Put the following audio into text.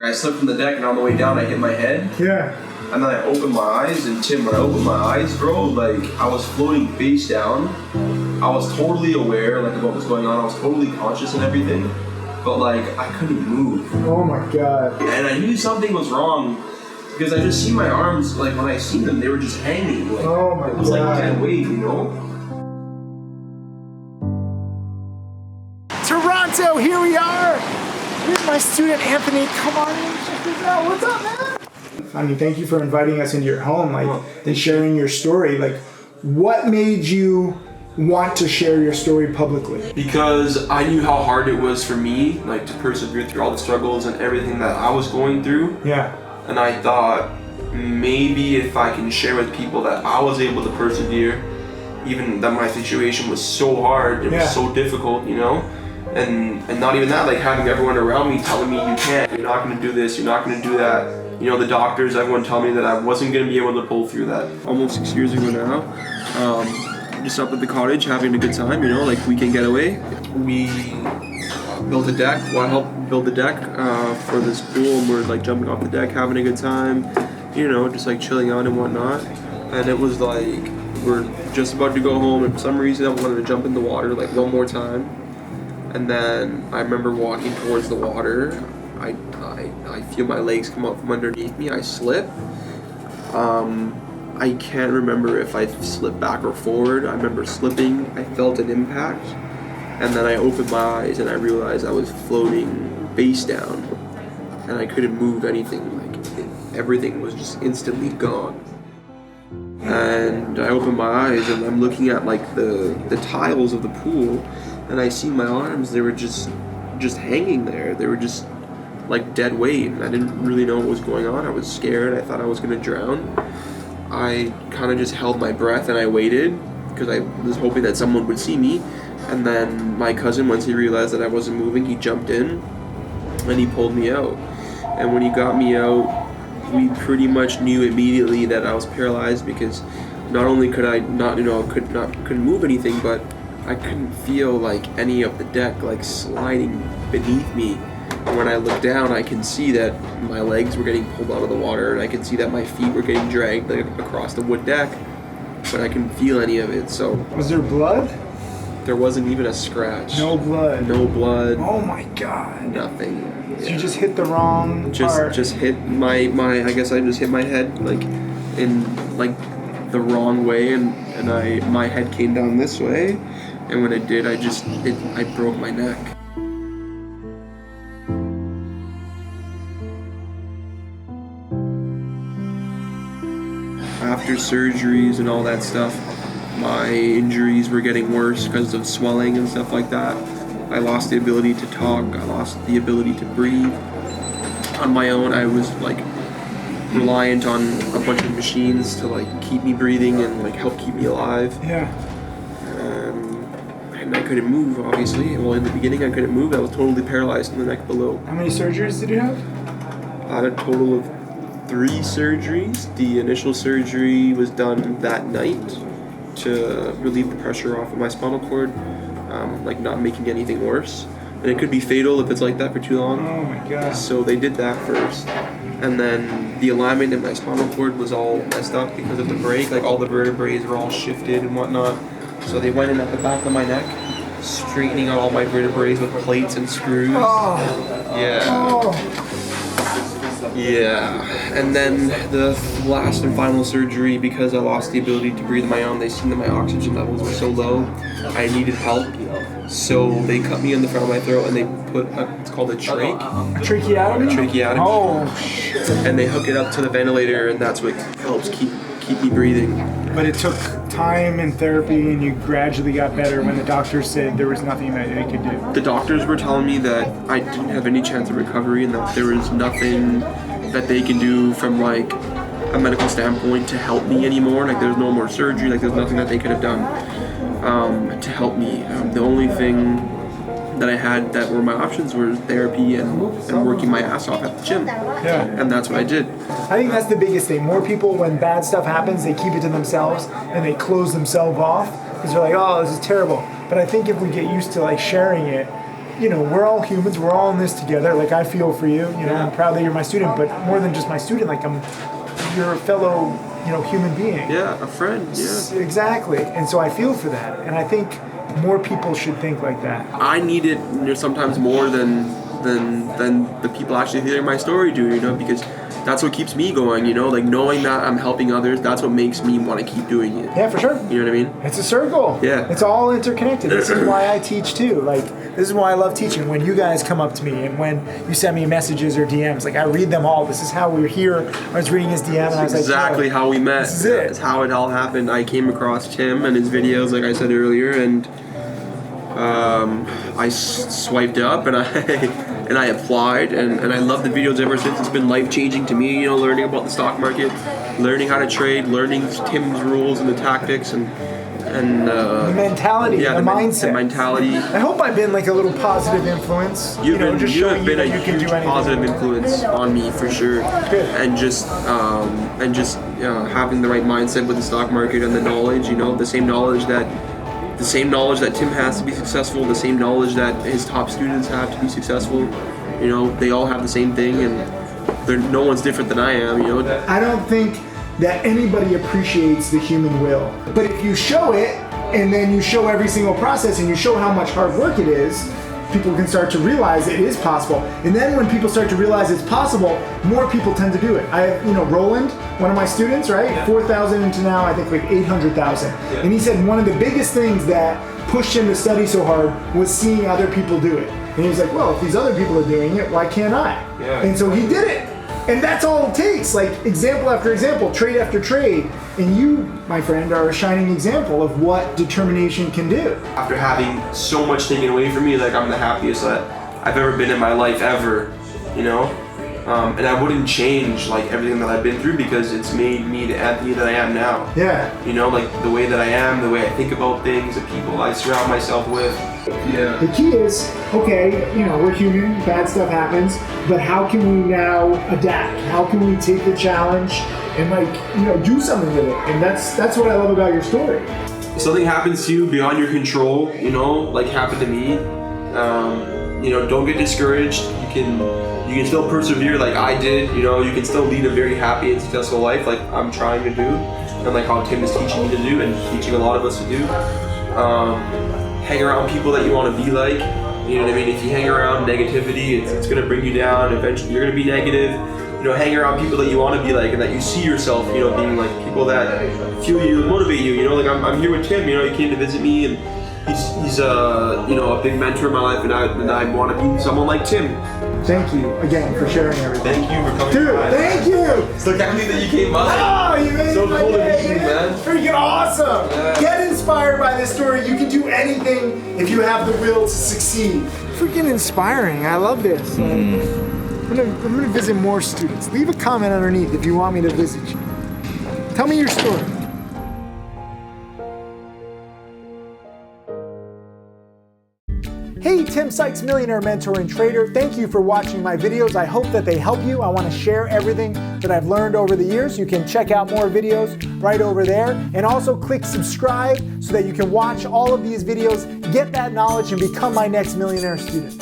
I slipped from the deck and on the way down I hit my head. Yeah. And then I opened my eyes, and Tim, when I opened my eyes, bro, like, I was floating face down. I was totally aware, like, of what was going on. I was totally conscious and everything. But, like, I couldn't move. Oh, my God. And I knew something was wrong because I just seen my arms, like, when I seen them, they were just hanging. Like, oh, my God. It was like dead weight, you know? Toronto, here we are. Here's my student, Anthony. Come on in, check this out. What's up, man? I mean, thank you for inviting us into your home, like, and sharing your story. Like, what made you want to share your story publicly? Because I knew how hard it was for me, like, to persevere through all the struggles and everything that I was going through. Yeah. And I thought, maybe if I can share with people that I was able to persevere, even that my situation was so hard, it was so difficult, you know? And not even that, like, having everyone around me telling me, you can't, you're not gonna do this, you're not gonna do that. You know, the doctors, everyone telling me that I wasn't going to be able to pull through that. Almost 6 years ago now, just up at the cottage having a good time, you know, like weekend getaway. We built a deck, well, I helped build the deck for this pool, and we're like jumping off the deck, having a good time, you know, just like chilling out and whatnot. And it was like, we're just about to go home, and for some reason I wanted to jump in the water like one more time. And then I remember walking towards the water. I feel my legs come up from underneath me. I slip. I can't remember if I slipped back or forward. I remember slipping. I felt an impact. And then I opened my eyes and I realized I was floating face down. And I couldn't move anything. Like, everything was just instantly gone. And I opened my eyes and I'm looking at like the tiles of the pool. And I see my arms. They were just hanging there. They were just like dead weight, and I didn't really know what was going on. I was scared. I thought I was gonna drown. I kind of just held my breath and I waited because I was hoping that someone would see me. And then my cousin, once he realized that I wasn't moving, he jumped in and he pulled me out. And when he got me out, we pretty much knew immediately that I was paralyzed, because not only could I couldn't move anything, but I couldn't feel like any of the deck like sliding beneath me. And when I look down, I can see that my legs were getting pulled out of the water, and I can see that my feet were getting dragged like, across the wood deck, but I couldn't feel any of it. So was there blood? There wasn't even a scratch. No blood. No blood. Oh my God. Nothing. So you just hit the wrong part. Just hit my I guess I just hit my head like in like the wrong way, and my head came down this way, and when it did, I broke my neck. After surgeries and all that stuff, my injuries were getting worse because of swelling and stuff like that. I lost the ability to talk. I lost the ability to breathe. On my own, I was like reliant on a bunch of machines to like keep me breathing and like help keep me alive. Yeah. And I couldn't move, obviously. Well, in the beginning, I couldn't move. I was totally paralyzed in the neck below. How many surgeries did you have? I had a total of 3 surgeries. The initial surgery was done that night to relieve the pressure off of my spinal cord, like not making anything worse. And it could be fatal if it's like that for too long. Oh my God. So they did that first. And then the alignment in my spinal cord was all messed up because of the break. Like all the vertebrae were all shifted and whatnot. So they went in at the back of my neck, straightening out all my vertebrae with plates and screws. Oh. Yeah. Oh. Yeah, and then the last and final surgery, because I lost the ability to breathe on my own, they seen that my oxygen levels were so low, I needed help. So they cut me in the front of my throat and they put it's called a trach. A tracheotomy? A tracheotomy. Oh, shit. And they hook it up to the ventilator, and that's what helps keep me breathing. But it took time and therapy, and you gradually got better when the doctors said there was nothing that they could do. The doctors were telling me that I didn't have any chance of recovery, and that there was nothing that they can do from like a medical standpoint to help me anymore. Like there's no more surgery, like there's nothing that they could have done to help me. The only thing that I had that were my options were therapy and working my ass off at the gym. Yeah. And that's what I did. I think that's the biggest thing. More people, when bad stuff happens, they keep it to themselves and they close themselves off because they're like, oh, this is terrible. But I think if we get used to like sharing it, you know, we're all humans. We're all in this together. Like, I feel for you. You know, I'm proud that you're my student, but more than just my student, like, you're a fellow, you know, human being. Yeah, a friend. Yeah. Exactly. And so I feel for that. And I think more people should think like that. I need it, you know, sometimes more than the people actually hearing my story do, you know, because that's what keeps me going, you know, like knowing that I'm helping others, that's what makes me want to keep doing it. Yeah, for sure. You know what I mean? It's a circle. Yeah. It's all interconnected. This is why I teach too. Like, this is why I love teaching. When you guys come up to me and when you send me messages or DMs, like I read them all. This is how we're here. I was reading his DM and I was like, exactly how we met. This is it. It's how it all happened. I came across Tim and his videos, like I said earlier, and I swiped up and I applied, and I love the videos ever since. It's been life-changing to me, you know, learning about the stock market, learning how to trade, learning Tim's rules and the tactics and the mentality, yeah, the mindset. The mentality. I hope I've been like a little positive influence. You showing have been that a you can huge do anything. positive influence on me for sure. Good. And just having the right mindset with the stock market and the knowledge, you know, the same knowledge that Tim has to be successful, the same knowledge that his top students have to be successful. You know, they all have the same thing, and no one's different than I am, you know. I don't think that anybody appreciates the human will. But if you show it, and then you show every single process, and you show how much hard work it is, people can start to realize it is possible. And then when people start to realize it's possible, more people tend to do it. I have, you know, Roland, one of my students, right? Yeah. 4,000 into now, I think like 800,000. Yeah. And he said one of the biggest things that pushed him to study so hard was seeing other people do it. And he was like, well, if these other people are doing it, why can't I? Yeah. And so he did it. And that's all it takes, like example after example, trade after trade. And you, my friend, are a shining example of what determination can do. After having so much taken away from me, like I'm the happiest that I've ever been in my life ever, you know? And I wouldn't change like everything that I've been through because it's made me the Anthony that I am now. Yeah. You know, like the way that I am, the way I think about things, the people I surround myself with. Yeah. The key is, okay, you know, we're human, bad stuff happens, but how can we now adapt? How can we take the challenge and like, you know, do something with it? And that's what I love about your story. If something happens to you beyond your control, you know, like happened to me, you know, don't get discouraged. You can still persevere like I did, you know, you can still lead a very happy and successful life like I'm trying to do, and like how Tim is teaching me to do and teaching a lot of us to do. Hang around people that you want to be like, you know what I mean? If you hang around negativity, it's going to bring you down. Eventually you're going to be negative. You know, hang around people that you want to be like and that you see yourself, you know, being like people that fuel you and motivate you. You know, like I'm here with Tim, you know, he came to visit me and he's you know, a big mentor in my life, and I want to be someone like Tim. Thank you again for sharing everything. Thank you for coming. Dude, by. Thank you. So happy that you came by. Oh, you made so my cool day, to meet you, man. Freaking awesome. Yeah. Get inspired by this story. You can do anything if you have the will to succeed. Freaking inspiring. I love this. I'm gonna visit more students. Leave a comment underneath if you want me to visit you. Tell me your story. Hey, Tim Sykes, millionaire mentor and trader. Thank you for watching my videos. I hope that they help you. I want to share everything that I've learned over the years. You can check out more videos right over there, and also click subscribe so that you can watch all of these videos, get that knowledge, and become my next millionaire student.